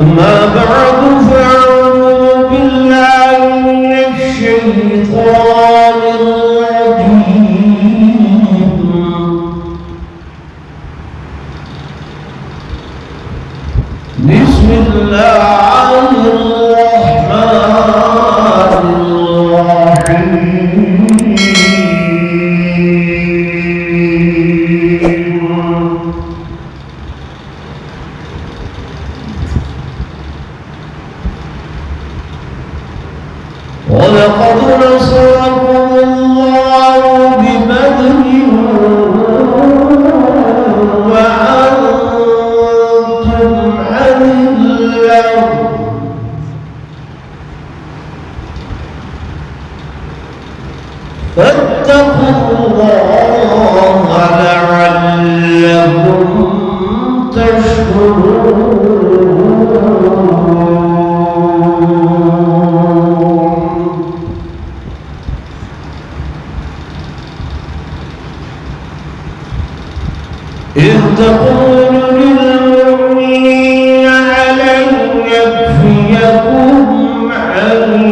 أما بعد فأعوذ بالله من الشيطان الرجيم بسم الله الرحمن الرحيم ولقد نصركم الله ببدر وأنتم أذلة فاتقوا الله لعلكم تشكرون إذ تقول للمؤمنين ألن يكفيكم أن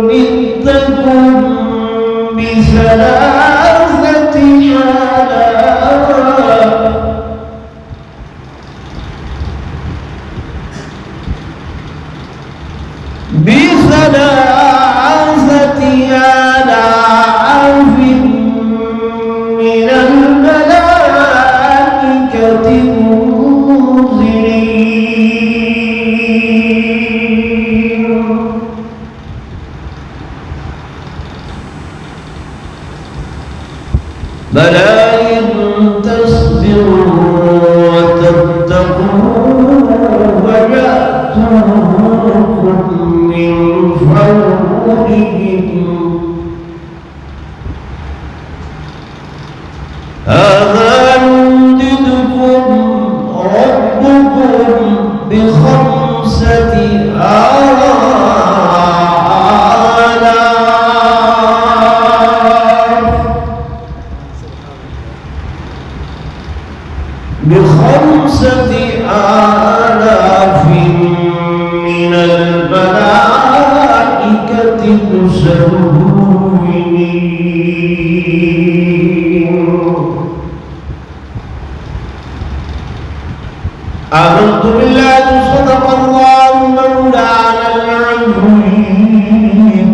يمدكم بثلاثة آلاف من الملائكة منزلين بلى إن تصبروا وتتقوا ويأتوكم من فورهم هذا يمددكم ربكم بخمسة آلاف من الملائكة مسومين آمنت بالله صدق الله مولانا العظيم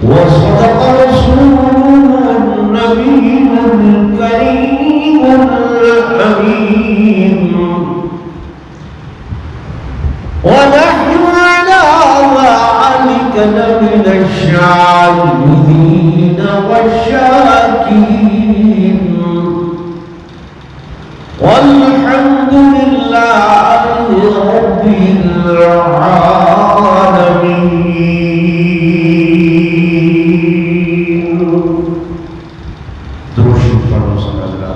وصدق رسوله النبي الكريم الأمين ونحن على ذلك لمن الشاهدين والشاكرين والحمد لله رب العالمين. درود بر رسول الله.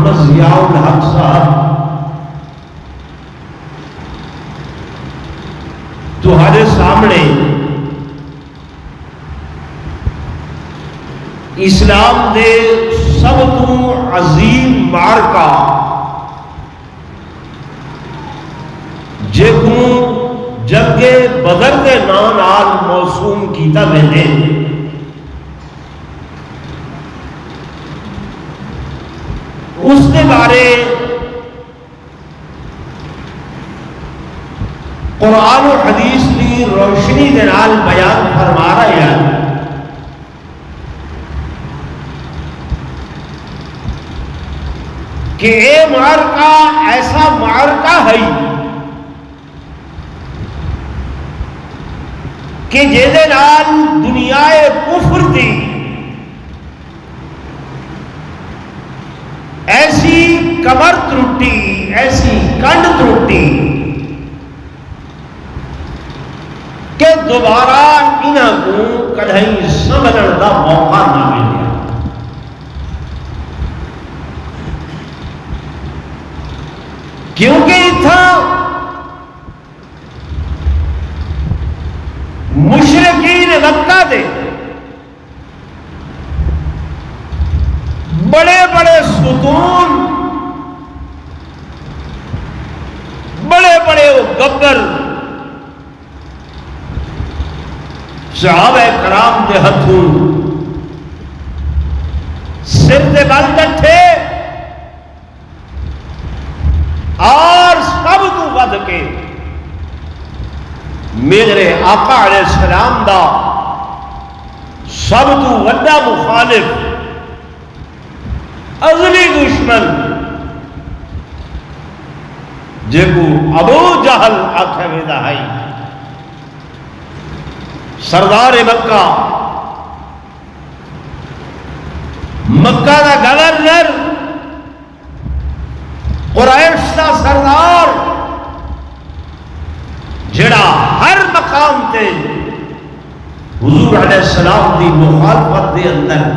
محمد ضیاء الحق صاحب تہاڈے سامنے اسلام دے سب تو عظیم معرکہ جیکوں جنگ بدر دے نام نال موسوم کیتا ویندے اس کے بارے قرآن و حدیث کی روشنی دے نال بیان فرما رہا ہے کہ اے معرکہ ایسا معرکہ ہے کہ جیدے نال دنیا کفر دی ایسی کمر ترٹی ایسی کنڈ ترٹی کہ دوبارہ انہاں کو کدھیں سنبھلن دا موقع نہ ملیا کیونکہ اتھا مشرکین مکہ دے بڑے بڑے ستون بڑے بڑے گبر صحابہ کرام دے ہتھوں سر دے بل ڈٹھے اور سب تو ود کے میرے آقا علیہ السلام دا سب تو وڈا مخالف ازلی دشمن جے کو ابو جہل آکھے ویدا ہے سردار مکہ مکہ دا گورنر قریش دا سردار جڑا ہر مقام تے حضور علیہ السلام دی مخالفت دے اندر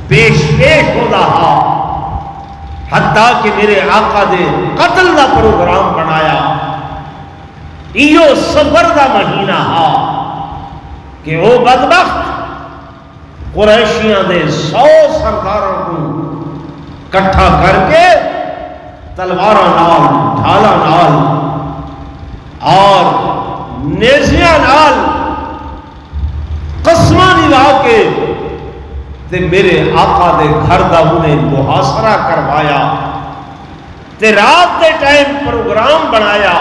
پیش ہو رہا حتیٰ کہ میرے آقا دے قتل دا پروگرام بنایا ایو صبر دا مہینہ ہا کہ وہ بدبخت قریشیاں دے 100 سرداروں کو کٹھا کر کے تلواراں نال ڈھالاں نال اور نیزیاں نال قسماں نوا کے تے میرے آقا دے گھر دا انہیں محاصرہ کروایا تے رات دے ٹائم پروگرام بنایا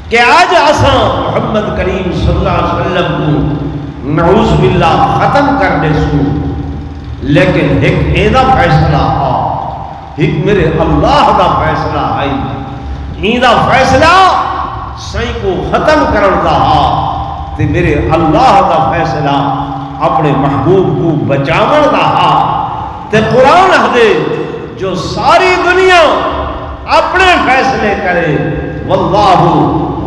کہ آج آساں محمد کریم صلی اللہ علیہ وسلم کو نعوذ باللہ ختم کر دے سو لیکن ایک ایدہ فیصلہ آ ایک میرے اللہ دا فیصلہ آئی ایدہ فیصلہ سائیں کو ختم کرن دا آ تے میرے اللہ دا فیصلہ اپنے محبوب کو بچاون دا آ تے قرآن دے جو ساری دنیا اپنے فیصلے کرے واللہ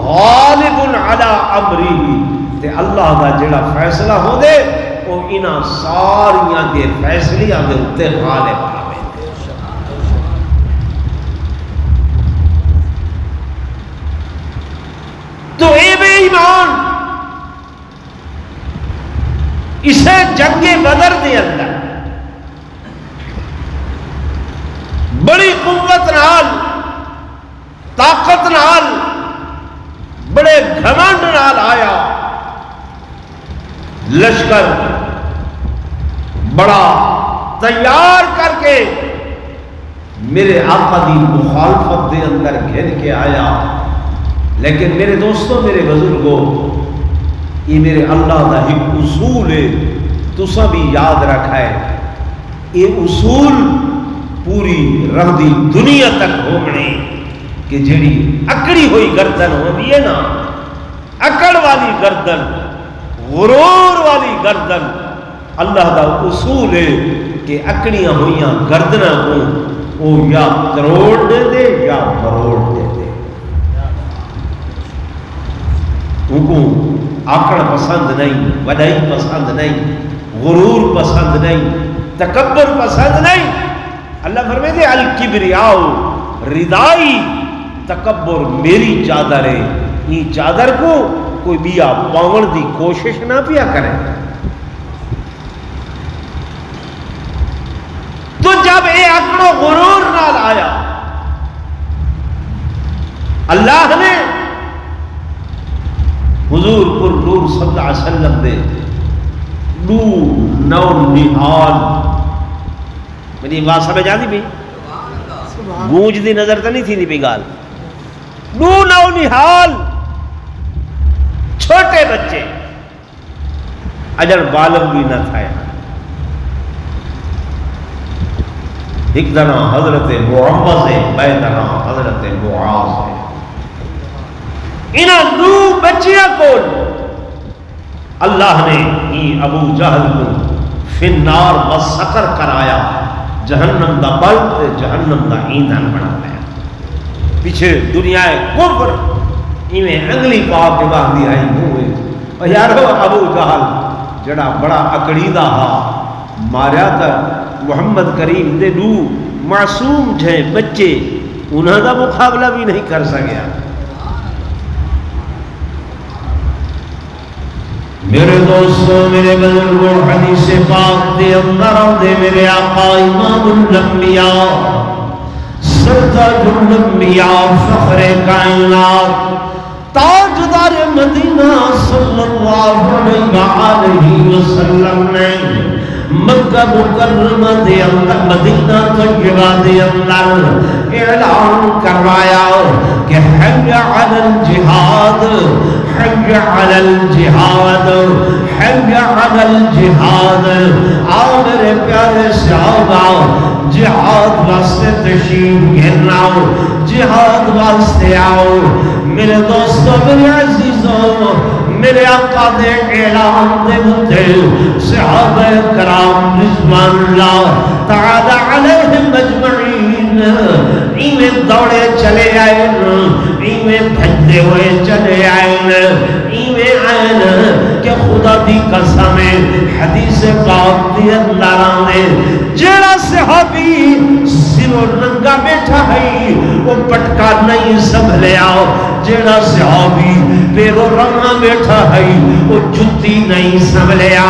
غالب علی امرہ تے اللہ دا جڑا فیصلہ ہو دے وہ انہاں ساریاں دے فیصلیاں دے اتے غالب آوے تو اے بے ایمان اسے جنگ بدر دے اندر بڑی قوت نال طاقت نال بڑے گھمنڈ نال آیا لشکر بڑا تیار کر کے میرے آقا دی مخالفت دے اندر گھر کے آیا لیکن میرے دوستوں میرے بزرگوں یہ میرے اللہ دا ایک اصول ہے تسا بھی یاد رکھا ہے یہ اصول پوری رہدی دنیا تک ہونے کہ جڑی اکڑی ہوئی گردن ہوتی ہے نا اکڑ والی گردن غرور والی گردن اللہ دا اصول ہے کہ اکڑیاں ہوئیاں گردناں کو وہ یا کروڑ دے دے یا کروڑ دے دے ان کو آکڑ پسند نہیں وڈائی پسند نہیں غرور پسند نہیں تکبر پسند نہیں اللہ فرمائے الکبریاء ردائی، تکبر میری چادر ہے، یہ چادر کو کوئی بیا پاون دی کوشش نہ پیا کرے۔ تو جب اے عقل و غرور نال آیا، اللہ نے حضور پر نور صلی اللہ علیہ وسلم دے نو نہال، میری بات سمجھ آتی بھی گونج دی نظر تو نہیں تھی نہیں پی گال، نو نہال چھوٹے بچے اجر بالغ بھی نہ تھا، ایک دنا حضرت معوذ ہے، بے دنا حضرت معاذ ہے، انہاں دو بچیاں کو اللہ نے ہی ابو جہل کو فی النار و سقر کرایا، جہنم دا بلد جہنم دا ایندھن بنایا، پیچھے دنیا کفر ایویں انگلی پا کے باندھی آئی ہوئے، اور یارو ابو جہل جڑا بڑا عقیدہ ہا ماریا تا محمد کریم دے دو معصوم جھے بچے، انہاں دا مقابلہ بھی نہیں کر سکیا۔ میرے دوستو، میرے بزرگوں، حدیث پاک دے اندر دے میرے آقا امام الانبیاء سردار الانبیاء فخر کائنات تاجدار مدینہ صلی اللہ علیہ وسلم نے مکہ مکرمہ دے اندر، مدینہ طیبہ دے اندر اعلان کروایا کہ حی علی الجہاد، حی علی الجہاد، حی علی الجہاد۔ آؤ میرے پیارے صحابہ، جہاد واسطے تشریف گھناؤ، جہاد واسطے آؤ۔ میرے دوستو، میرے عزیزوں، میرے آقا دے اعلان دے مدے صحابہ کرام رضوان اللہ تعالی علیہم اجمعین ایویں دوڑے چلے آئے، ایویں بھجتے ہوئے چلے آئے، ایویں آئے کہ خدا دی قسم حدیث پاک دی اندر آنے جڑا صحابی سرو ننگا بیٹھا ہے وہ پٹکا نہیں سنبھلیا، جڑا صحابی پیرو رنگا بیٹھا ہے وہ جتی نہیں سنبھلیا،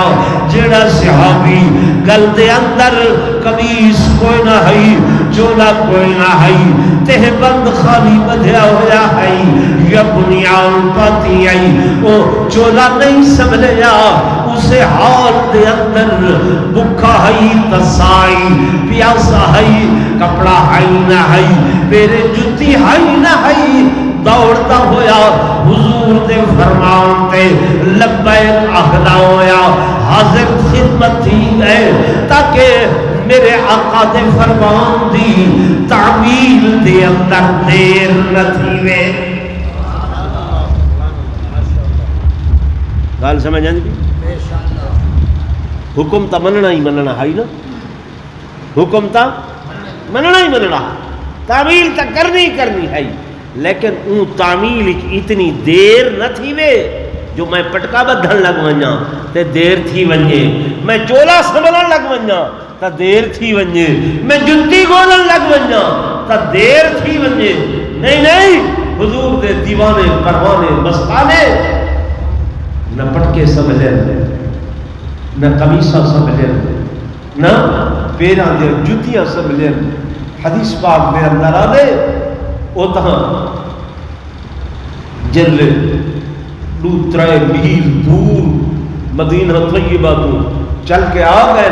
جڑا صحابی گل دے اندر قمیص کوئی نہ ہے، چولا کوئی نہ ہے، تہ بند خالی بدھیا ہویا ہے، یا بنیان پاتی آئی وہ چولا نہیں سنبھلیا، اسے حال دے اندر بکھا ہے، تسائی پیاسا ہے، کپڑا ہے نہ ہے، پیرے جتی ہے نہ ہے، دوڑتا ہویا حضور دے فرمان تے لبیک آخدا ہویا، حاضر خدمت تھی گئے تاکہ میرے آقا دے فرمان دی تعمیل دے اندر دیر نہ تھی وے۔ گال سمجھ آئیں بھی؟ حکم تا مننا ہی مننا ہے نا، حکم تا مننا ہی مننا، تعمیل تا کرنی ہے، لیکن اون تعمیل اتنی دیر نہ تھی وے جو میں پٹکا بدھن لگ ونجا تے دیر تھی ونجے، میں چولا سنبھلن لگ ونجا تا دیر تھی ونجے، میں جتی گولن لگ ونجا تا دیر تھی ونجے۔ نہیں، حضور دے دیوانے پروانے مستانے نہ پٹکے سنبھلن، نہ قمیصہ سنبھلن، نہ پیران دے جتیاں سنبھلن۔ حدیث پاک دے اندر آدھے او تہاں جل دو ترائے میل دور مدینہ طیبہ تو چل کے آ گئے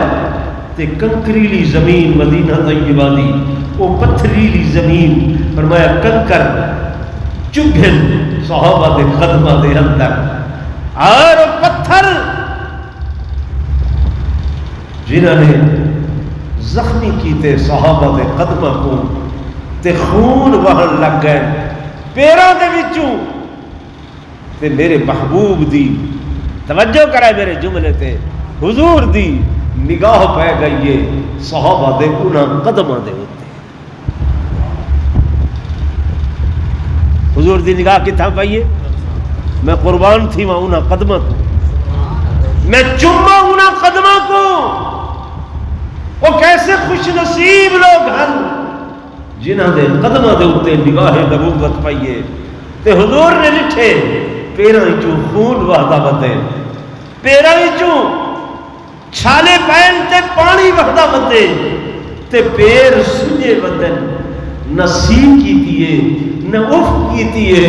تے کنکریلی زمین مدینہ طیبہ دی، وہ پتھریلی زمین، فرمایا کنکر چبھن صحابہ دے قدمہ دے اندر، اور پتھر جنہوں نے زخمی کیتے صحابہ دے قدمہ کو تے خون وہن لگ گئے پیروں دے وچوں، تے میرے محبوب دی توجہ کرائے میرے جملے تے حضور دی نگاہ پہ گئی صحابہ دے انہاں قدمہ دے ہوتے، حضور دی نگاہ کتھا پائیے؟ میں قربان تھی وہاں انہاں قدمہ کو، میں چمہ انہاں قدمہ کو۔ وہ کیسے خوش نصیب لوگ ہیں جنہاں دے قدماں دے اوتے نگاہ نبوت پائیے تے حضور نے لٹھے پیراں وچوں خون وہدا ودے، پیراں وچوں چھالے پین تے پانی وہدا ودے تے پیر سجے ودن، نہ سی کیتیے نہ اف کیتیے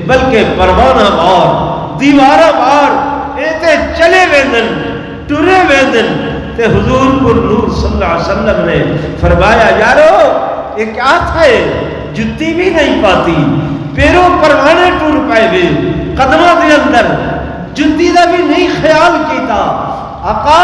بلکہ پروانہ وار دیوارہ وار اے تے چلے ویندن ٹرے ویندن تے حضور کو نور صلی اللہ علیہ وسلم نے فرمایا یارو یہ کیا تھا ہے، جتی بھی نہیں پاتی، پیروں پروانے ٹور پائے ہوئے، قدمہ دے اندر جتی دا بھی نہیں خیال کیتا۔ آقا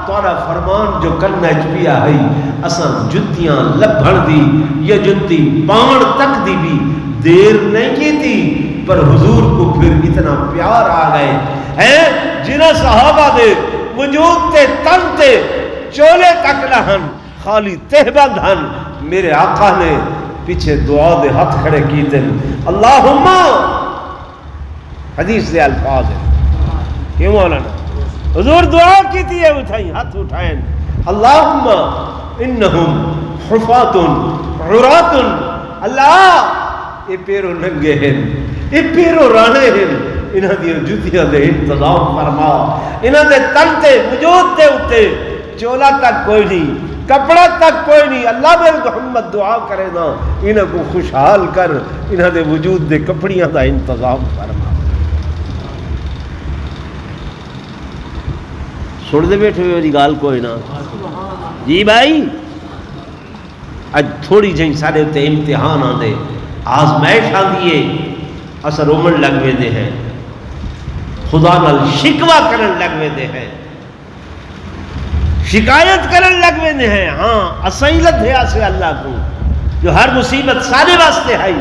تارا فرمان جو کرنا چپیا ہے اساں جتیاں لبھڑ دی یا جتی پان تک دی بھی دیر نہیں کی تھی، پر حضور کو پھر اتنا پیار آ گئے ہیں جنہ صحابہ دے وجود تے تن تے چولے تک لہن خالی تہبند ہن، میرے آقا نے پیچھے دعا دے ہاتھ کھڑے کی دن اللہم، حدیث دے الفاظ ہیں کیوں مولانا حضور دعا کی تھی ہے اٹھائیں ہاتھ اٹھائیں اللہم انہم حفات عرات، اللہ یہ پیرو ننگے ہیں یہ پیرو رانے ہیں، انہاں دی جوتیاں دے انتظام فرما، انہاں دے تن تے وجود دے اتے چولا تک کوئی نہیں، کپڑا تک کوئی نہیں، اللہ میرے محمد دعا کرے نا انہاں کو خوشحال کر، انہاں دے وجود دے کپڑیاں دا انتظام فرما۔ سن دے بیٹھے ہوئے دی گال کوئی نا جی بھائی، اج تھوڑی جہی سارے تے امتحان آندے آزمائش آندی ہے، اسا رومن لگ ویندے ہیں، خدا نال شکوہ کرن لگ ویندے ہیں، شکایت کرن لگ ویندے ہیں، ہاں اسائلت ہے اسے اللہ کو جو ہر مصیبت سارے واسطے ہے،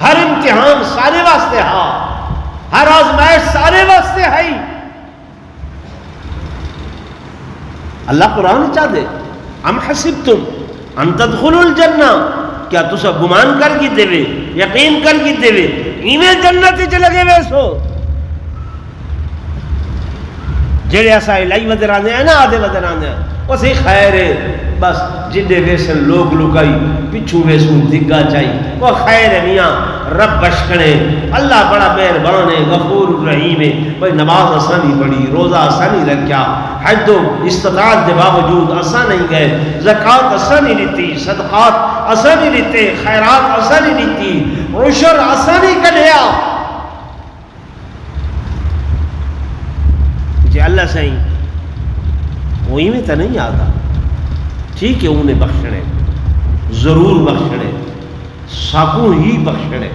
ہر امتحان سارے واسطے ہے، ہر آزمائش سارے واسطے ہے۔ اللہ قرآن چاہ دے ام حسبتم ان تدخلوا الجنہ، کیا تسا گمان کر کی دے وے یقین کر کی دے وے ایویں جنت وچ لگے ویسو، جڑے اسا الہی ودرانے ہیں نا آدھے ودرانے ہیں اسی خیر ہے، بس جڑے ویسن لوگ لکائی پچھو ویسوں دگا چاہی وہ خیر ہے میاں رب بشکنے، اللہ بڑا مہربان ہے غفور رحیم ہے، بھائی نماز آسانی پڑھی، روزہ آسانی رکھیا، حج و استطاعت کے باوجود آسان نہیں گئے، زکوٰۃ آسانی لیتی، صدقات آسانی لیتے، خیرات آسانی لیتی، عشر آسانی کڈھیا، جی اللہ سائیں وہی میں تو نہیں آتا، ٹھیک ہے انہیں بخشنے ضرور بخشنے، ساکوں ہی بخشنے،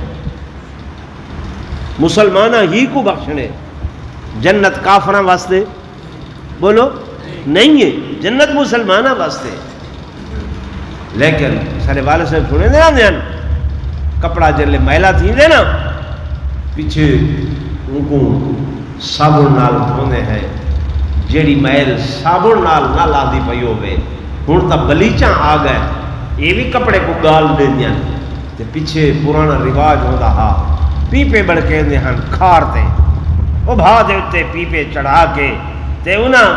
مسلمانہ ہی کو بخشنے، جنت کافراں واسطے بولو نہیں ہے، جنت مسلمانہ واسطے، لیکن سارے والے سے سنے دینا دین کپڑا جلے میلا تھی دینا پیچھے ان کو صابن نال دھونے ہیں، جیڑی میل صابن نال نہ لاندی پئی ہوے، ہن تا بلیچاں آ گئے، یہ بھی کپڑے کو گال دے دیاں تے پیچھے پرانا رواج ہوندا ہا پیپے بڑکے دے ہن کھار تے او بھا دے تے پیپے چڑھا کے تے انہاں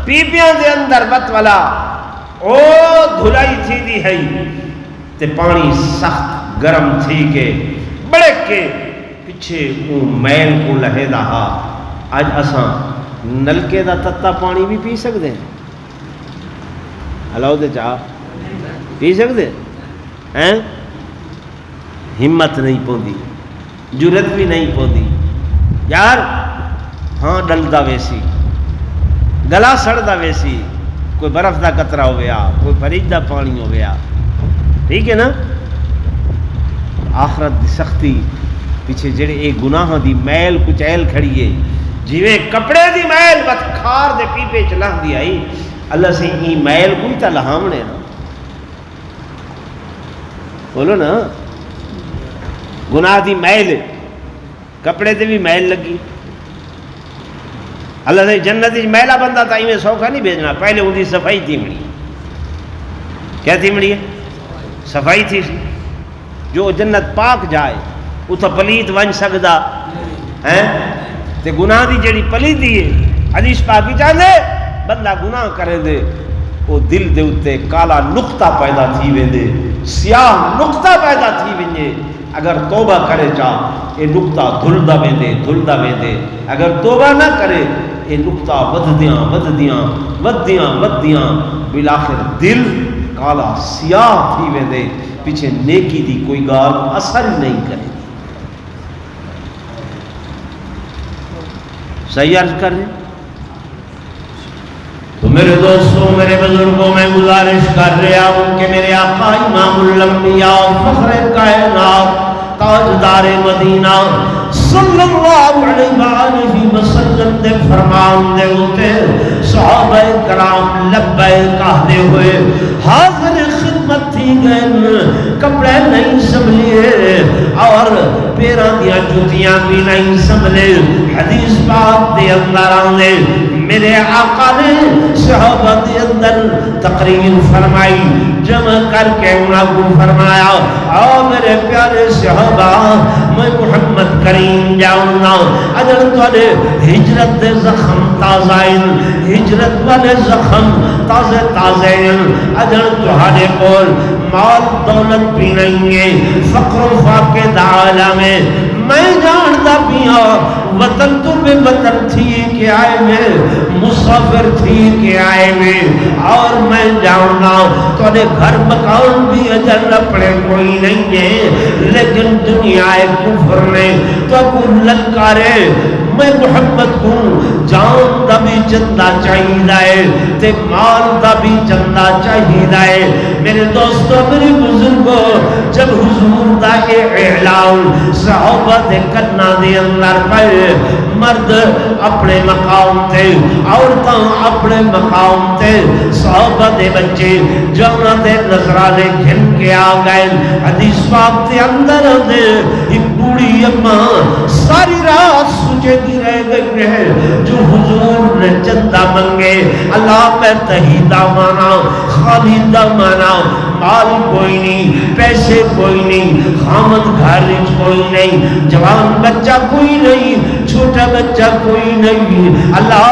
پیپیاں دے اندر بت والا او دھلائی تھی دی ہے تے پانی سخت گرم تھی کے بڑک کے پیچھے او میل کو لہے دا ہا۔ آج اساں نلکے دا تتا پانی بھی پی سکتے ہیں، ہلاؤ دے چاہ پی سکتے ہیں، ہمت نہیں پوندی، جرت بھی نہیں پوندی یار، ہاں ڈلدا ویسی گلا سڑدا ویسی، کوئی برف دا قطرہ ہو گیا، کوئی فریج دا پانی ہو گیا، ٹھیک ہے نا، آخرت دی سختی پیچھے جڑے ایک گناہ دی میل کچیل کھڑی ہے، جیویں کپڑے دی میل بت کھار دے پیپے چلا دی آئی، اللہ سے ای میل کوئی تا لہامنے نا، بولو نا، گناہ دی میل کپڑے تے بھی میل لگی، اللہ سے جنت میلا بندہ تا ایویں سوکھا نہیں بھیجنا، پہلے ان کی صفائی تھی مڑی، کیا تھی مڑی ہے صفائی تھی، جو جنت پاک جائے اتھا پلیت ون سکدا ہے، تے گناہ دی جڑی پلیتی ہے حدیث پاکی چاہتے بندہ گناہ کرے دے وہ دل دے اتے کالا نقطہ پیدا تھی ویندے، سیاہ نقطہ پیدا تھی ویندے۔ اگر توبہ کرے چاہ یہ نقطہ دھلدا ویندے، اگر توبہ نہ کرے یہ نقطہ ودیاں بالآخر دل کالا سیاہ تھی ویندے، پیچھے نیکی دی کوئی گال اثر نہیں کرے۔ صحیح عرض کر رہے؟ تو میرے دوستوں، میرے بزرگوں، میں گزارش کر رہا ہوں کہ میرے آقا امام الانبیاء فخر کائنات تاجدار مدینہ صلی اللہ علیہ وسلم دے فرمان دے ہوتے صحابہ کرام لبیک کہتے ہوئے حاضر خدمت تھی گئے، کپڑے نہیں سنبھلے اور پیروں دیا جوتیاں بھی نہیں سنبھلے۔ حدیث پاک دے اندر آنے میرے آقا نے صحابہ دے اندر تقریر فرمائی، جمع کر کے انہاں کو فرمایا، آؤ میرے پیارے صحابہ، میں محمد کریم جاؤنا اگر تھوڑے ہجرت دے زخم تازائن، ہجرت والے زخم تازائن، اگر تھوڑے کول مال دولت بھی نہیں ہے، فقر و فاقے دا عالم ہے، میں جانتا پیا وطن تو بے وطن تھی کہ آئے میں، مسافر تھی کہ آئے میں، اور میں جاننا تو گھر مکان بھی اجر اپنے کوئی نہیں ہے، لیکن دنیا کفر نے تو کو للکارے میں محمد ہوں، جان دا بھی چندہ چاہیے تے مال دا بھی چندہ چاہیے۔ میرے دوستو، میرے بزرگوں، جب حضور دا اعلان صحابہ دے کرنا دے اندر پائے، مرد اپنے مقام تے، عورتاں اپنے مقام تے، صحابہ دے بچے جانا دے نظرانے گھن کے آ گئے۔ حدیث پاک دے اندر دے ایک بوڑھی اماں ساری رات سوچے دی رہ گئی ہے، جو حضور نے چندہ منگے، اللہ میں تہیدہ مانا، خالیدہ مانا، مال کوئی نہیں، پیسے کوئی نہیں، خامد گھرچ کوئی نہیں، جوان بچہ کوئی نہیں، چھوٹا بچہ کوئی نہیں، اللہ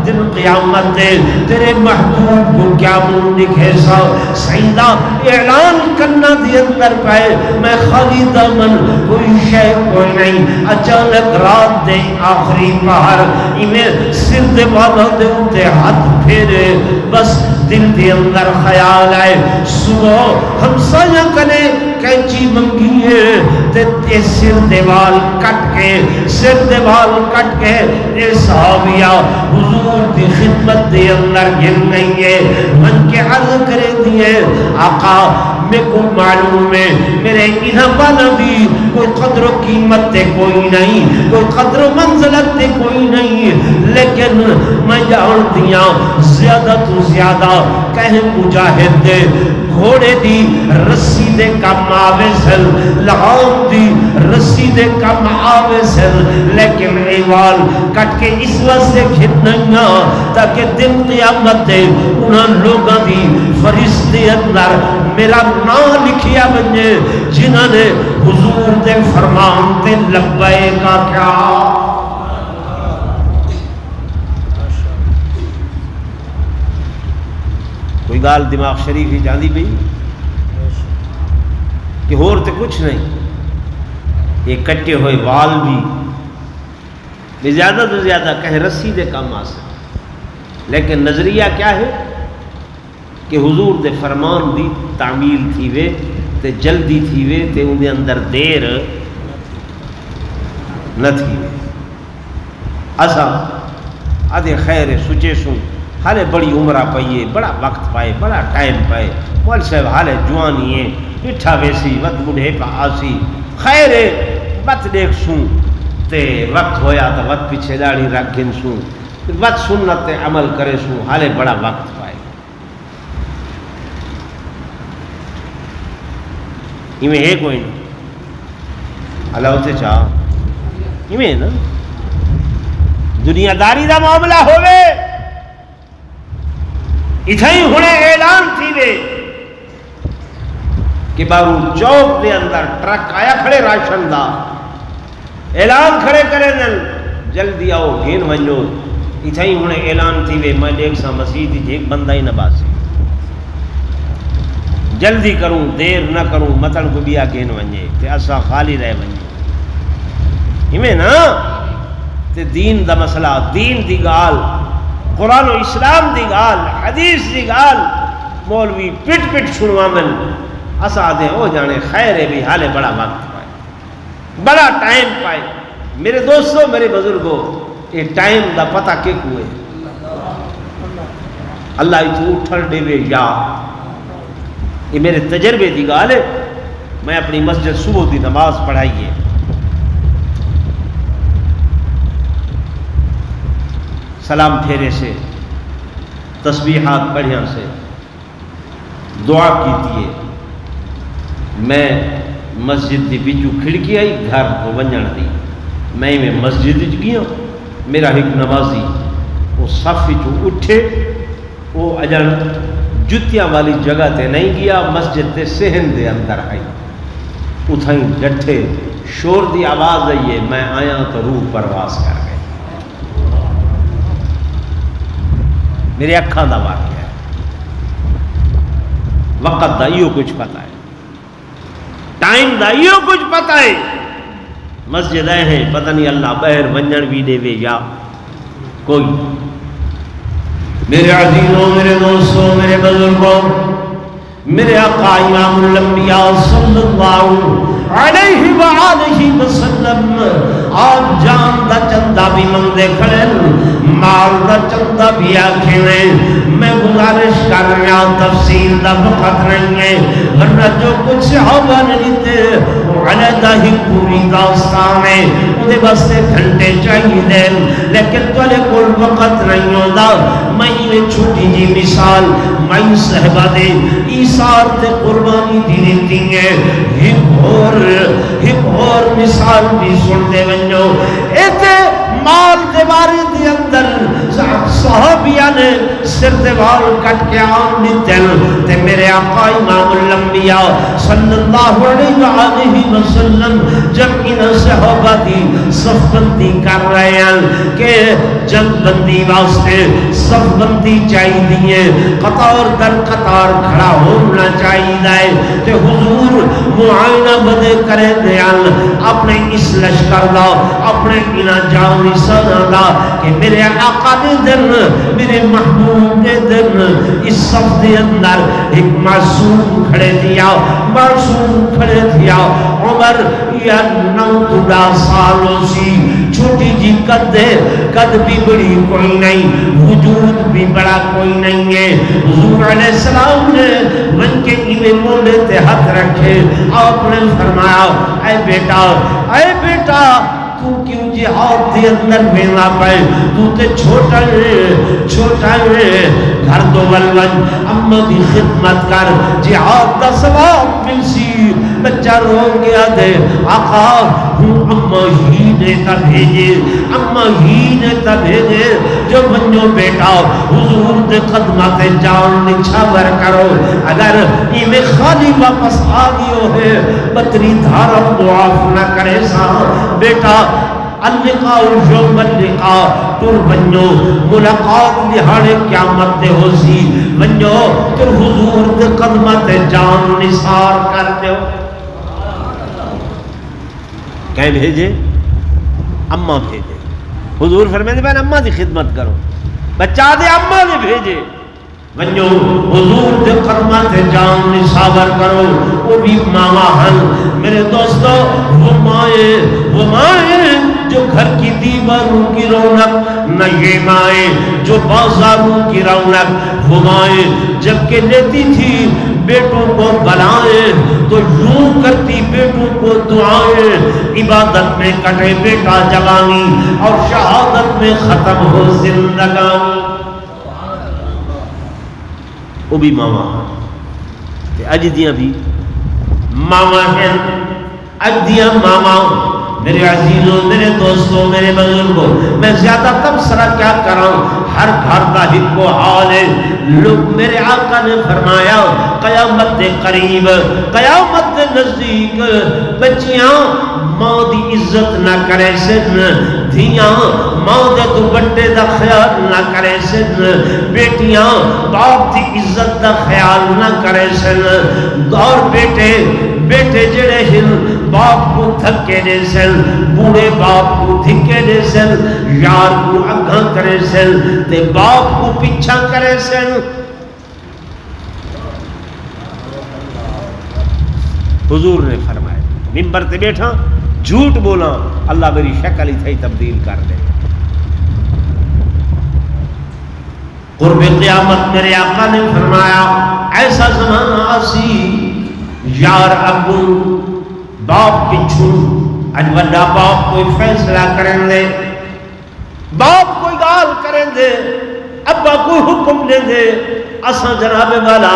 دن قیامت دے تیرے محبوب کو کیا من دکھے سا سیدہ اعلان کرنا دی اندر پائے، میں خالی دامن کوئی شے کوئی نہیں۔ اچانک رات دے آخری پہر انہیں سر دے والا دے اتے ہاتھ پھیرے، بس دل دے اندر خیال آئے صبح ہمسایہ کنے کینچی منگی ہے تے سر دیوال کٹ کے، سر دیوال کٹ کے اے صحابیہ حضور دی خدمت دے اندر گر گئی ہے، من کے عرض کرے دیئے آقا میں کو معلوم ہے میرے انہاں والا بھی کوئی قدر و قیمت تے کوئی نہیں، کوئی قدر و منزلت تے کوئی نہیں، لیکن میں جان دیا زیادہ تو زیادہ کہیں مجاہد دے گھوڑے دی رسی دے کم آوے سل، لغام دی رسی دے کم آوے سل، لیکن ایوال کٹ کے اس وقت سے گھتنگا تاکہ دن قیامت دے انہاں لوگاں دی فرشتے اندر میرا نام لکھیا بنجے جنہاں نے حضور دے فرمان تے لبائے کا کیا۔ کوئی گال دماغ شریف ہی جاندی بھی کہ ہور تے کچھ نہیں، یہ کٹے ہوئے وال بھی زیادہ تو زیادہ کہیں رسی دے کام آ سکتے، لیکن نظریہ کیا ہے کہ حضور دے فرمان دی تعمیل تھی وے تے جلدی تھی وے تے ان دے اندر دیر نہ تھی وے۔ اسا آدھے خیر سچے سن حالے بڑی عمرہ پائیے، بڑا وقت پائے، بڑا ٹائم پائے، مول صاحب حالے جوانی ہے، پٹھا ویسی وقت بڑھے پا آسی، خیر وقت دیکھ سن تے وقت ہویا تو وقت پیچھے داڑھی رکھ گن سن، وقت سنت عمل کرے سن، حالے بڑا وقت پائے۔ ایمیں ہے کوئی نہیں اللہ ہوتے چاہ ایمیں نا دنیا داری دا معاملہ ہوئے اتھائی ہونے اعلان تھی دے کہ بارو چوک دے اندر ٹرک آیا کھڑے راشن دا اعلان کھڑے کرے دن جلدی آؤ گھین ونجو اتھائی ہونے اعلان تھی دے میں دیکھ سا مسیح تھی ایک بندہ ہی نباسی جلدی کروں دیر نہ کروں متن کو بیا کین ونجے تے اسا خالی رہ ونجے ہمیں نا تے دین دا مسئلہ دین دی گال قرآن و اسلام دی گال حدیث دی گال مولوی پٹ پٹ سنوا من اسا دے ہو جانے خیر ہے بھی حالے بڑا وقت پائے بڑا ٹائم پائے میرے دوستوں میرے بزرگوں یہ ٹائم دا پتہ کہ کوئے اللہ ہی تو اٹھر دے وے یا یہ میرے تجربے دی گال ہے میں اپنی مسجد صبح دی نماز پڑھائیے سلام پھیرے سے تسبیحات پڑھیاں سے دعا کیتیے میں مسجد دی بچو کھڑکی آئی گھر کو ونجن دی میں مسجد گیا میرا ایک نمازی وہ صف چو اٹھے وہ اجن جتیاں والی جگہ تے نہیں گیا مسجد تے صحن دے اندر آئی اتھائیں ڈٹھے شور دی آواز آئیے میں آیا تو روح پرواز کر گئے میرے اکھاں دا واقعہ ہے وقت دا ایو کچھ پتہ ہے ٹائم دا ایو کچھ پتہ ہے مسجد آئے ہیں پتہ نہیں اللہ بہر ونجن بھی دے وے یا کوئی میرے عزیزوں میرے دوستوں میرے بزرگوں میرے آقا امام الانبیاء صلی اللہ علیہ وآلہ وسلم آپ جان دا چندہ بھی مندے کھڑے مال دا چندہ بھی آکھیں میں گزارش کر رہا تفصیل دا وقت نہیں ہے ورنہ جو کچھ صحابہ نے لیتے علیدہ ہی پوری داستان ہے انہیں بس گھنٹے چاہیے دیں لیکن تولے کوئی وقت نہیں ہوتا میں یہ چھوٹی جی مثال میں صحبہ دے ایسار تے قربانی دی دیتی ہے ایک اور مثال بھی سن دے ونجو ایتے مال دیواری دی اندر صحابیہ نے سر دیوار کٹ کے آن دیتن تے میرے آقا امام الانبیاء صلی اللہ علیہ وآلہ وسلم جب انہیں صحابہ دی صف بندی کر رہے ہیں کہ جنگ بندی واسطے صف بندی چاہی دیئے قطار در قطار کھڑا ہونا چاہی دائے تے حضور معائنہ بدے کرے دیان اپنے اس لشکر دا اپنے انہ جانی سنا دا کہ میرے آقا نے دن میرے محبوب نے دن اس صف دے اندر ایک معصوم کھڑے دیا عمر یا 9 سالوں سی چھوٹی جی قد ہے قد بھی بڑی کوئی نہیں وجود بھی بڑا کوئی نہیں ہے حضور علیہ السلام نے من کے ایوے مولے تے ہاتھ رکھے آپ نے فرمایا اے بیٹا تو کیوں جہاد دے اندر مینا پائے تو تے چھوٹا ہے گھر دو ولون اماں دی خدمت کر جہاد دا ثواب مل سی بچہ رو گیا دے آقا ہوں اماں ہی نے تا بھیجے جو بنو بیٹا حضور دے قدمات جان نچھاور کرو اگر ایمیں خالی واپس آگیو ہے بطری دھارا معاف نہ کرے سا بیٹا اللقاء یوم اللقاء تر بنو ملاقات لہاڑے قیامت دے ہو سی بنو تر حضور دے قدمت جان نثار کر دیو کہیں بھیجے اماں بھیجے حضور فرمائے بین اماں دی خدمت کرو بچہ دے اماں دے بھیجے بنو حضور دے قدمت جان نثار کرو وہ بھی ماما ہن میرے دوستو وہ مائیں جو گھر کی دیواروں کی رونق نہ یہ مائیں جو بازاروں کی رونق وہ مائیں جب کہ لیتی تھی بیٹوں کو بلائیں تو یوں کرتی بیٹوں کو دعائیں عبادت میں کٹے بیٹا جوانی اور شہادت میں ختم ہو زندگانی وہ بھی ماما اج دیاں بھی ماما ہیں اج دیاں ماما میرے عزیزوں، میرے دوستوں، میرے بزرگوں، میں زیادہ تبصرہ کیا کراں، ہر گھر کا ہکو حال ہے۔ لوگ میرے آقا نے فرمایا قیامت دے قریب، قیامت دے نزدیک بچیاں ماں دی عزت نہ کرے سن، دھیاں ماں دے دوپٹے دا خیال نہ کرے سن، بیٹیاں باپ دی عزت دا خیال نہ کرے سن، اور بیٹے جڑے ہن باپ کو دھکے دے سن، بوڑھے باپ کو دھکے دے سن، یار کو اگاں کرے سن تے باپ کو پیچھا کرے سن۔ حضور نے فرمایا منبر تے بیٹھا جھوٹ بولا اللہ میری شکل ہی تھی تبدیل کر دے۔ قرب قیامت میرے آقا نے فرمایا ایسا زمانہ آسی یار ابو باپ پچھو اج وڈا باپ کوئی فیصلہ کریں دے، باپ کوئی گال کریں دے، ابا کوئی حکم دے دے، اساں جناب والا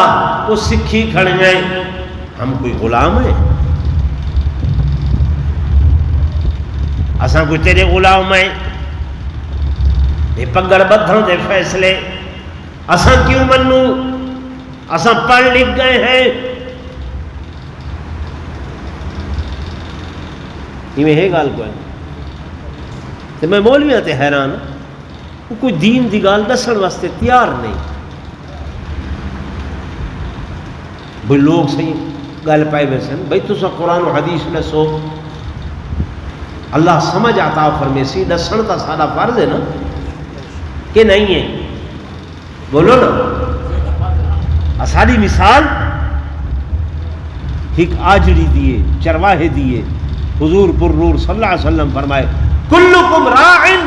وہ سکھی کھڑ گئے، ہم کوئی غلام ہیں، اساں کوئی تیرے غلام ہیں، یہ پگڑ بدھوں دے فیصلے اساں کیوں منوں، اساں پڑھ لکھ گئے ہیں۔ میں یہ گال کوئی تو میں مولویاں تے حیران وہ کوئی دین دی گال دسن واسطے تیار نہیں۔ بھئی لوگ صحیح گل پائے ویسن بھئی تسا قرآن و حدیث دسو، اللہ سمجھ عطا فرمیسی، دسن تا سارا فرض ہے نا کہ نہیں ہے؟ بولو نا۔ ساری مثال ایک آجڑی دیے، چرواہے دیے، حضور پر نور صلی اللہ علیہ وسلم فرمائے کلکم راعن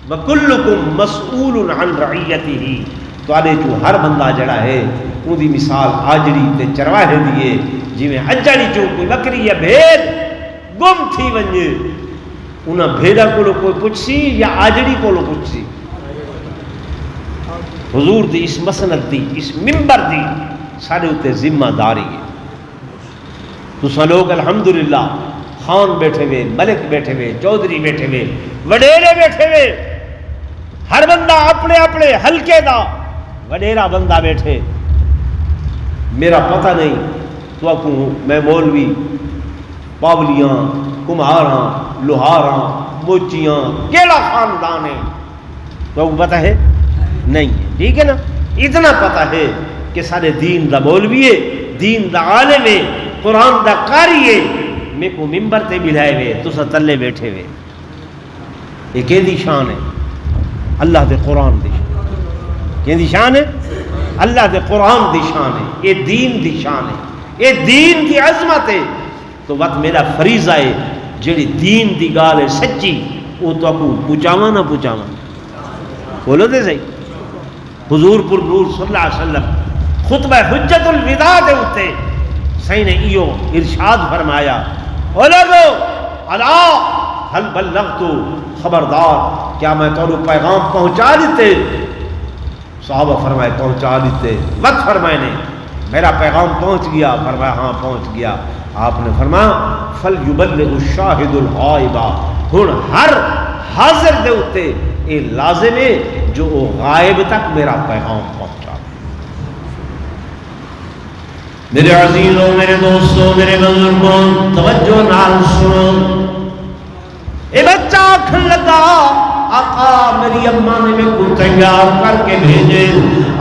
وکلکم مسئول عن رعیتہ، تو آلے جو ہر بندہ جڑا ہے وہ دی مثال آجڑی تے چرواہے دیے، جی میں اجڑی جو کوئی بکری یا بھیڑ گم تھی ونجے انہاں بھیڑا کو کوئی پوچھسی یا آجڑی کو پوچھسی، حضور دی اس مسند دی اس منبر دی سارے اتے ذمہ داری ہے۔ تو سا لوگ الحمدللہ خان بیٹھے ہوئے، ملک بیٹھے ہوئے، چودھری بیٹھے ہوئے، وڈیرے بیٹھے ہوئے، ہر بندہ اپنے اپنے ہلکے دا وڈیرا بندہ بیٹھے، میرا پتہ نہیں تو آپ میں مولوی پاولیاں کمہاراں لوہاراں موچیاں کیڑا خاندان ہے تو آپ کو پتہ ہے نہیں ہے، ٹھیک ہے نا؟ اتنا پتہ ہے کہ سارے دین دا مولوی ہے، دین دا عالم ہے، قرآن دا قاری ہے، میں کو ممبر تے بلائے ہوئے تو سا تلے بیٹھے ہوئے، یہ کہ دی شان ہے اللہ دے قرآن دی شان، کہ دی شان ہے اللہ دے قرآن دی شان ہے، یہ دین دی شان ہے، یہ دین دی عظمت ہے۔ تو وقت میرا فریضہ ہے جڑی دین دی گال ہے سچی وہ تو کو پوچھاواں نہ پوچھاواں، بولو دے صحیح۔ حضور پر نور صلی اللہ علیہ وسلم خطبہ حجت الوداع دے اتے صحیح نے ایو ارشاد فرمایا او لوگو الا حل بلغت، خبردار کیا میں تو پیغام پہنچا دیتے؟ صحابہ فرمائے پہنچا دیتے، وقت فرمائے نے میرا پیغام پہنچ گیا، فرمایا ہاں پہنچ گیا۔ آپ نے فرمایا فَلْيُبَلِّغُ الشَّاهِدُ الْغَائِبَ، ہن ہر حاضر دے اتے یہ لازم ہے جو وہ غائب تک میرا پیغام پہنچا۔ میرے عزیزوں، میرے دوستوں، میرے بزرگوں، توجہ نال سنو، اے بچہ آنکھن لگا آقا میری اماں نے میں کو تیار کر کے بھیجے،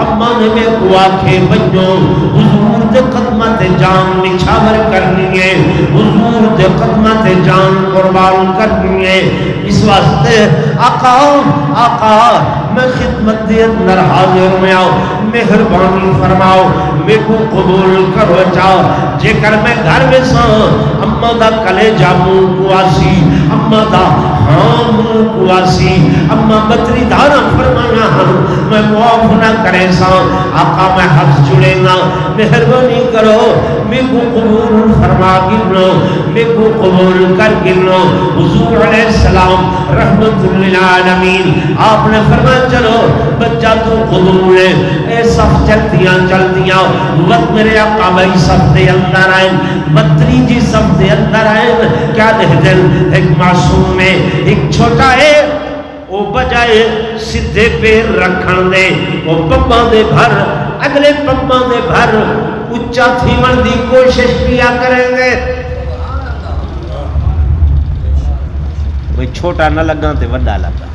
اماں نے میں کو آکھے بچوں حضور دے قدمت جان نچھاور کرنی ہے، حضور دے قدمت جان قربان کرنی ہے، اس واسطے آقا میں خدمت دے اندر حاضر میں آؤ، مہربانی فرماؤ میں کو قبول کرو چاہو، جے کر میں گھر میں سا اماں دا کلے جاموں کو آسی، اماں دا ہاں کو آسی، اماں بطری دارا فرمایا ہم میں معاف نہ کرے سا، آقا میں حق جڑے گا، مہربانی کرو میں کو قبول فرما گنو، میں کو قبول کر گنو۔ حضور علیہ السلام رحمت للعالمین آپ نے فرمایا چلو بچہ تو قبول ہے، اے سخت چلدیاں وقت میرے آقا بھائی صف دے اندر آئے، بتری جی صف دے اندر آئے، کیا دل ایک معصوم ہے، ایک چھوٹا ہے، وہ بجائے سدھے پیر رکھن دے وہ پماں دے بھر اگلے پماں دے بھر اچا تھیون دی کوشش کیا کریں گے. کوئی چھوٹا نہ لگا تے وڈا لگا.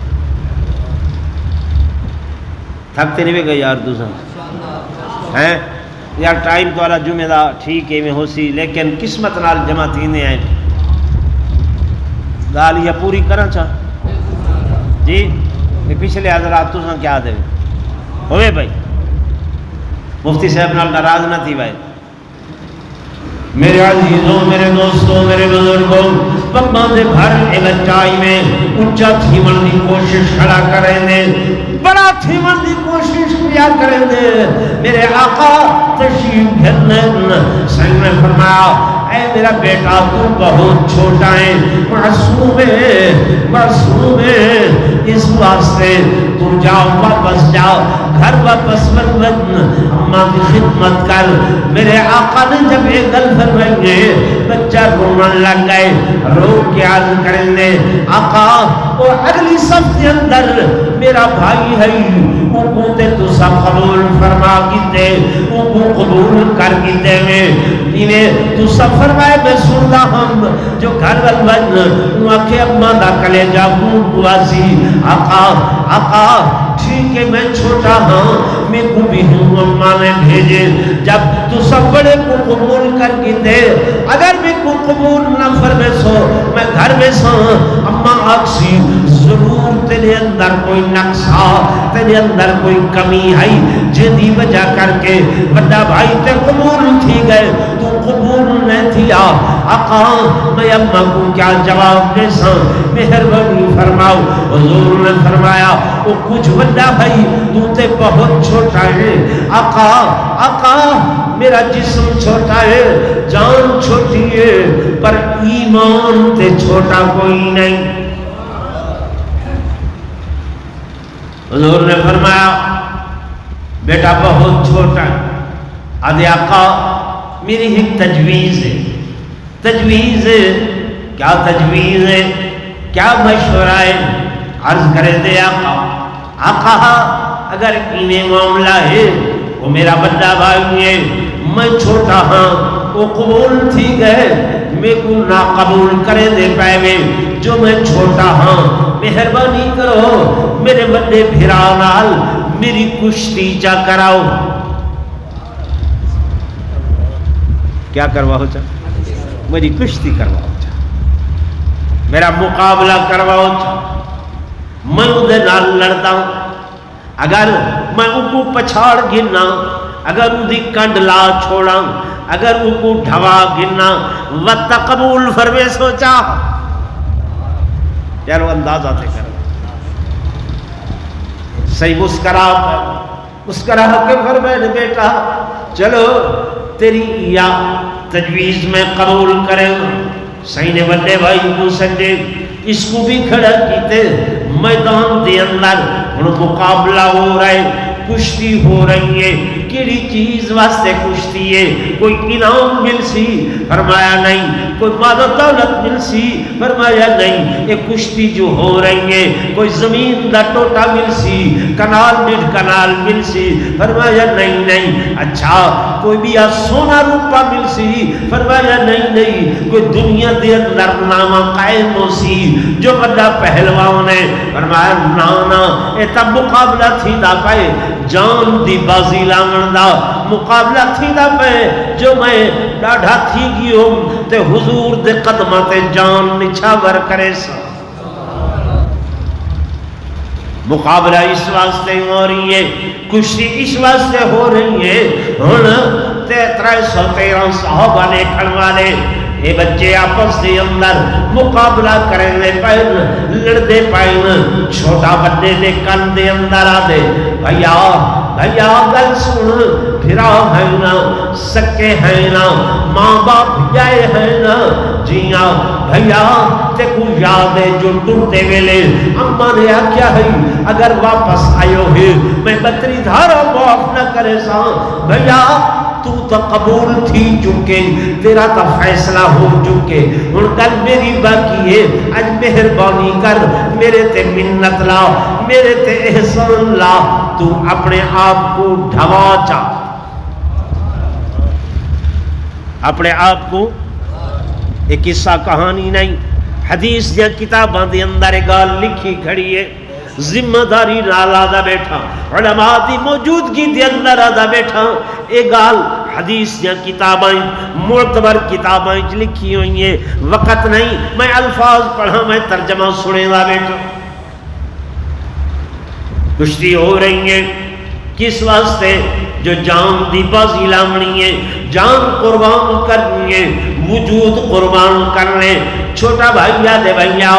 تھکتے نہیں گئے یار دوسرا ہیں یار ٹائم تو والا جمعہ دا ٹھیک ہے میں ہو سی لیکن قسمت نال جمع تھینے ہیں گال یہ پوری کرنا چاہ جی. پچھلے حضرات تو کیا دے ہوئے بھائی مفتی صاحب نال ناراض نہ تھی بھائی. میرے عزیزوں میرے دوستوں میرے بزرگوں پماں دے بھر الچائی میں اونچا تھیون دی کوشش کھڑا کریں دے بڑا تھیون دی کوشش کیا کریں دے. میرے آقا تشریف گھرن سنگ نے فرمایا اے میرا بیٹا تو بہت چھوٹا ہے معصوم ہے اس واسطے تو جاؤ واپس جاؤ گھر واپس ون اماں کی خدمت کر. میرے آقا نے جب ایک گل فرمائیں گے بچہ رومن لگ گئے رو کے عرض کریں گے آقا وہ اگلی صف کے اندر میرا بھائی ہے وہ تے تو سب قبول فرما کیتے وہ قبول کر کیتے میں انہیں تو سب فرمائے میں سنتا ہم جو گھر والون وہاں کے اماں دا کلیجہ بواسی آقا ٹھیک ہے میں چھوٹا ہاں میں کو بھی ہوں اماں نے بھیجے جب تو سب بڑے کو قبول کر کی دے اگر میں کو قبول نہ فرمے سو میں گھر میں سو اماں آکسی ضرور تیرے اندر کوئی نقصہ تیرے اندر کوئی کمی ہے جدی وجہ کر کے بڑا بھائی تے قبول تھی گئے تو قبول نہیں تھی آقا میں اماں کو کیا جواب دے سا مہربانی فرماؤ. حضور نے فرمایا وہ کچھ بڑا بھائی تو تے بہت چھوٹا ہے آقا میرا جسم چھوٹا ہے جان چھوٹی ہے پر ایمان تے چھوٹا کوئی نہیں. حضور نے فرمایا بیٹا بہت چھوٹا ہے. آدھے آقا میری ایک تجویز ہے. تجویز کیا تجویز ہے کیا مشورہ ہے عرض کرے دے آقا اگر انہیں معاملہ ہے وہ میرا بڑا بھائی ہے میں چھوٹا ہاں وہ قبول تھی گئے میں کو نہ قبول کرے دے پائے میں جو میں چھوٹا ہاں مہربانی کرو میرے بڑے بھرا نال میری کشتی جا کراؤ. کیا کرواؤ چاہ میری کشتی کرواؤ چاہ میرا مقابلہ کرواؤ چاہ میں ادھے نال لڑتا ہوں اگر میں ان کو پچھاڑ گرنا اگر ان دی کنڈ لا چھوڑا اگر ان کو ڈھوا گرنا وقت قبول فرمے سوچا یار وہ اندازہ تے کر صحیح مسکرا کے فرمائے بیٹا چلو تیری یا تجویز میں قبول کریں. صحیح نے بڑے بھائی کو سنجے اس کو بھی کھڑا کیتے میدان دے اندر ان مقابلہ ہو رہے کشتی ہو رہی ہے. کیڑی چیز واسطے کشتی ہے کوئی انعام مل سی فرمایا نہیں کوئی مال و دولت مل سی فرمایا نہیں یہ کشتی جو ہو رہی ہے کوئی زمین دا ٹوٹا مل سی کنال ڈیڑھ کنال مل سی فرمایا نہیں اچھا کوئی بھی سونا روپا مل سی فرمایا نہیں کوئی دنیا دے اندر نامہ قائم ہو سی جو بڑا پہلوان ہے فرمایا نا یہ تب مقابلہ تھی دا پائے جان دی بازی لانگن دا مقابلہ تھی دا پائے جو میں ڈاڑھا تھی گی ہوں تے حضور دے قدمہ تے جان نچھاور کرے سا. مقابلہ اس واسطے ہو رہی ہے کشتی اس واسطے ہو رہی ہے ہن 313 صحابہ نے کھڑوالے اے بچے آپس دے اندر مقابلہ کریں دے پائن لڑ دے پائن چھوٹا بڑے دے کن دے اندر آ دے بھیا گل سن پھرا ہے نا سکے ہیں نا ماں باپ جائے ہیں نا جیاں بھیا تے کو یاد ہے جو ٹوٹے ویلے اماں نے کیا ہے اگر واپس آئیو ہے میں بتری دھارا معاف نہ کرے سا بھیا تو تا قبول تھی چکے تیرا تا فیصلہ ہو چکے ان کل میری باقی ہے اج مہربانی کر میرے تے منت لا میرے تے احسان لا تو اپنے آپ کو ڈھوا چا اپنے آپ کو ایک قصہ کہانی نہیں حدیث یا کتاباں دے اندر گال لکھی کھڑی ہے ذمہ داری نال آدھا بیٹھا علماء دی موجودگی دے اندر آدھا بیٹھا اے گال حدیث یا کتابیں معتبر کتابیں لکھی ہوئی ہیں وقت نہیں میں الفاظ پڑھا میں ترجمہ سنے دا بیٹھا کشتی ہو رہی ہیں کس واسطے جو جان دی بازی لامنی ہے جان قربان کرنی ہے وجود قربان کرنے چھوٹا بھائیا دے بھیا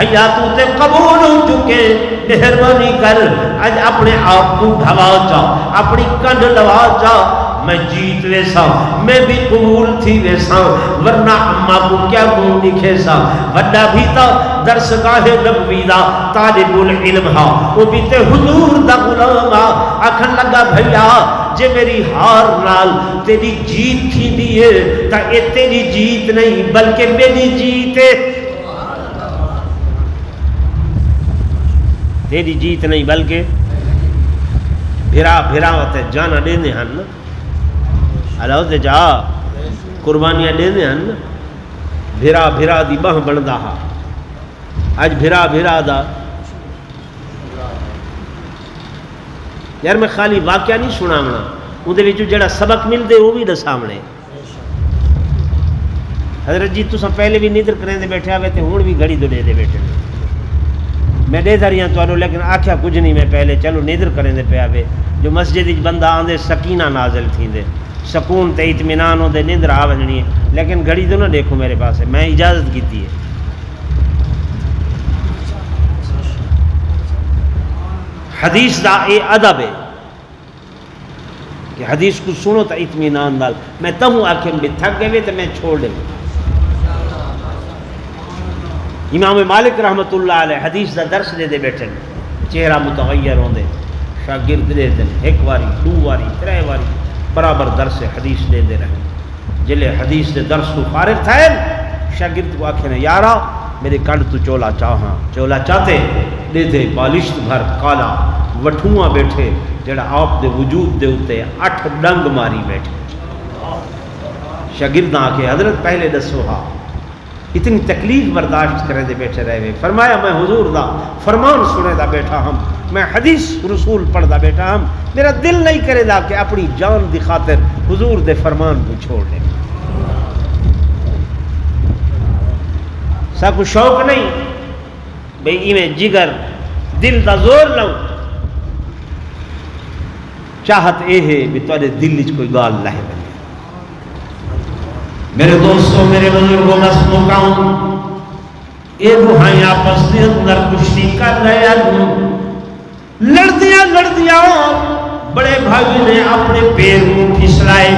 تو تے قبول ہو چکے مہربانی کر آج اپنے آپ کو ڈھوا چا اپنی کنڈ لوا چا میں جیت ویسا میں بھی قبول تھی ویسا ورنہ اماں کو کیا گون لکھے سا وڈا بھی تا درس گاہ نبوی دا طالب العلم ہا وہ بھی تے حضور دا غلام ہا آکھن لگا بھیا جے میری ہار نال تیری جیت تھی دیئے تا اے تیری جیت نہیں بلکہ میری جیت ہے تیری جیت نہیں بلکہ بھرا ہوتے جانا دینے ہن اللہ ہوتے جا قربانیاں دینے ہن بھرا دی بہ بندہ ہا آج بھرا دا یار میں خالی واقعہ نہیں سناونا اندے وچوں جڑا سبق مل دے وہ بھی دسامنے حضرت جی تساں پہلے بھی نیدر کریں دے بیٹھے آوے تے ہون بھی گھڑی دو دے بیٹھے میں دے دھریاں تو آنو لیکن آکھیا کچھ نہیں میں پہلے چلو نیدر کریں دے پہ آوے جو مسجد بندہ آندے سکینہ نازل تھی دے سکون تے اطمینان ہو دے نیدر آوجنی ہے لیکن گھڑی دو نہ دیکھو میرے پاس ہے میں اجازت کیتی ہے حدیث دا اے ادب ہے کہ حدیث کو سنو تا اطمینان دال میں تمہوں آکھیں بھی تھک گئے تو میں چھوڑ دے امام مالک رحمت اللہ علیہ حدیث دا درس دے دے بیٹھے چہرہ متغیر ہوں دے شاگرد دے دے ایک واری دو واری ترے واری برابر درس حدیث دے دے رہے جلے حدیث دے درس کو فارغ تھا شاگرد کو آکھیں یارا میرے کنڈ تو چولا چاہاں چولا چاہتے دے دے بالشت بھر کالا وٹھواں بیٹھے جڑا آپ دے وجود دے ہوتے 8 ڈنگ ماری بیٹھے شاگرد آکے حضرت پہلے دسو ہاں اتنی تکلیف برداشت کرے دے بیٹھے رہے ہوئے فرمایا میں حضور دا فرمان سنے دا بیٹھا ہم میں حدیث رسول پڑھ دا بیٹھا ہم میرا دل نہیں کرے دا کہ اپنی جان دی خاطر حضور دے فرمان کو چھوڑ دے سا کو شوق نہیں بھئی ایویں جگر دل دا زور لوں چاہت اے ہے بھی تواڈے دل وچ کوئی گال لہے بنے میرے دوستوں میرے بزرگوں مسموکاؤں اے روحائیں آپس دے اندر کشتی کر رہے ہیں لڑدیاں بڑے بھائی نے اپنے پیر کو پھسلائے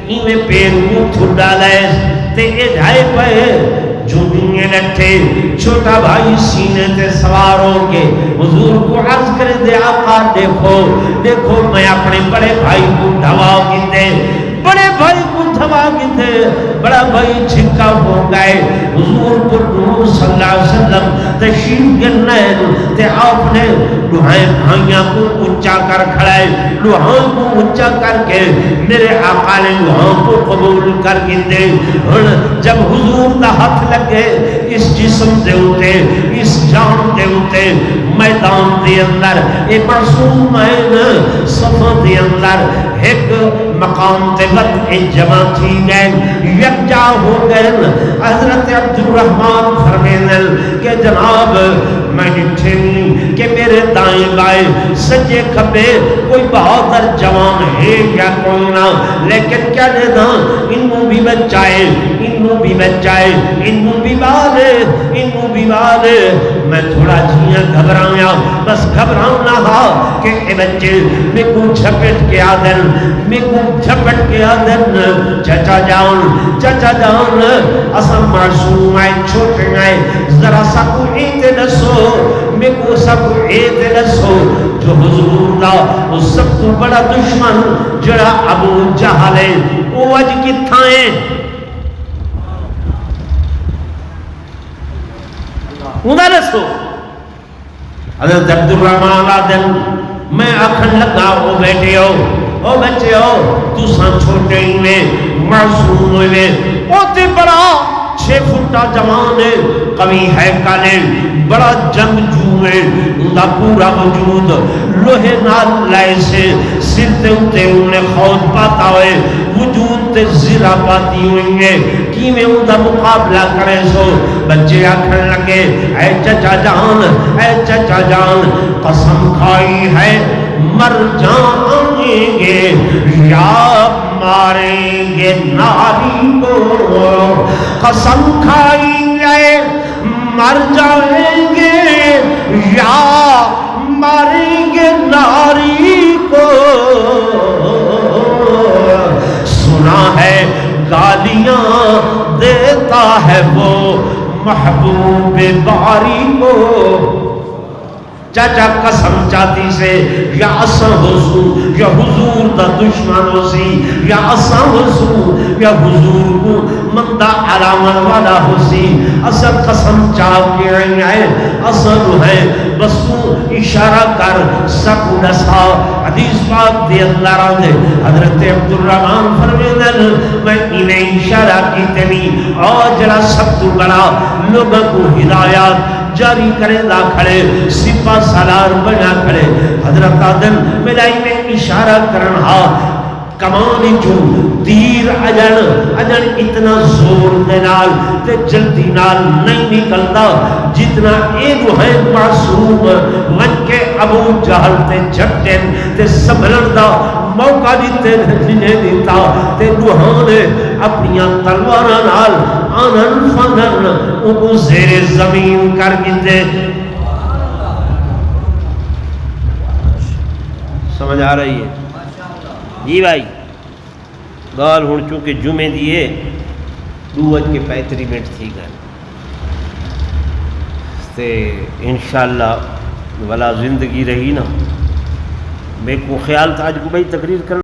ایویں پیر کو تھوڑا لائے تے اے ڈھائے پہ جھومیں لٹھے چھوٹا بھائی سینے تے سوار ہو کے حضور کو عرض کرے دے آقا دیکھو میں اپنے بڑے بھائی کو ڈھوا گندے بڑے بھائی کو دھوا گندے بڑا بھائی چھکا ہو گئے حضور پر نور صلی اللہ علیہ وسلم تشریف گرنائے تے آپ نے لوہائیں بھائیاں کو اونچا کر کھڑائے لوہاں کو اونچا کر کے میرے آقا نے لوہاں کو قبول کر گندے جب حضور دا ہاتھ لگے اس جسم دے ہوتے اس جان دے ہوتے میدان دے اندر ایک معصوم ہے صفہ دے اندر ایک مقام تے وقت جمع تھی گئے یکجا ہو گئے حضرت عبد الرحمن فرمیدل کہ جناب میں ڈٹھے کہ میرے دائیں بائیں سجے کھبے کوئی بہادر جوان ہے یا کوئی نہ لیکن کیا دینا انہوں بھی بچائے انہوں بھی بالے میں تھوڑا جیاں گھبرایا بس گھبراؤں نہ کہ اے بچے میں کو جھپٹ کے آدن چچا جان اسا معصوم آئے چھوٹے آئے ذرا سا کو ایتے نسو میں کو سب ایک دسو جو حضور دا اس سب تو بڑا دشمن جڑا ابو جہل ہے وہ اج کتھاں ہے؟ انہاں دسو حضرت عبد الرحمن آدم میں آکھن لگا او بیٹے او بچے تساں چھوٹے ہی نے معصوم ہوئے او تے بڑا 6 فٹا جوان ہے قوی ہے کالے بڑا جنگجو ہے انہا پورا وجود لوہے نال لائے سے سر تے اتے انہیں خود پاتا ہوئے وجود تے زرہ پاتی ہوئی ہے کی میں انہا مقابلہ کرے سو بچے آکھن لگے اے چچا جان قسم کھائی ہے مر جائیں گے یا ماریں گے ناری کو قسم کھائیں گے مر جائیں گے یا ماریں گے ناری کو سنا ہے گالیاں دیتا ہے وہ محبوب باری کو چاچا قسم چاہتی سے یا اساں حضور یا حضور دا دشمن ہو سی یا اساں حضور یا حضور کو مندہ علامت والا ہو سی اساں قسم چاہ کے رہی آئے اساں جو ہے بس تو اشارہ کر سکو نسا حدیث پاک دی اللہ راندے حضرت عبد الرحمن فرمیدن میں انہیں اشارہ کی تیمی اور جڑا سب تو بڑا لوگوں کو ہدایات جاری کرے دا کھڑے سپا سالار بنا کھڑے حضرت آدم ملائی میں اشارہ کرنہا کمانی جو تیر اجن اتنا زور دینال تے جلدی نال نہیں نکلتا جتنا ایک ہے معصوم ون کے ابو جہل تے جھٹن تے سبھلن دا موقع دیتے جنہیں دیتا تے دوہانے اپنیاں تلوارہ نال آنن فنن ان کو زیر زمین کر گیتے سمجھ آ رہی ہے جی بھائی گال ہون چونکہ جمعے دیئے 2:35 منٹ تھی گئے تے انشاءاللہ والا زندگی رہی نا میں کو خیال تھا آج کو بھائی تقریر کرنا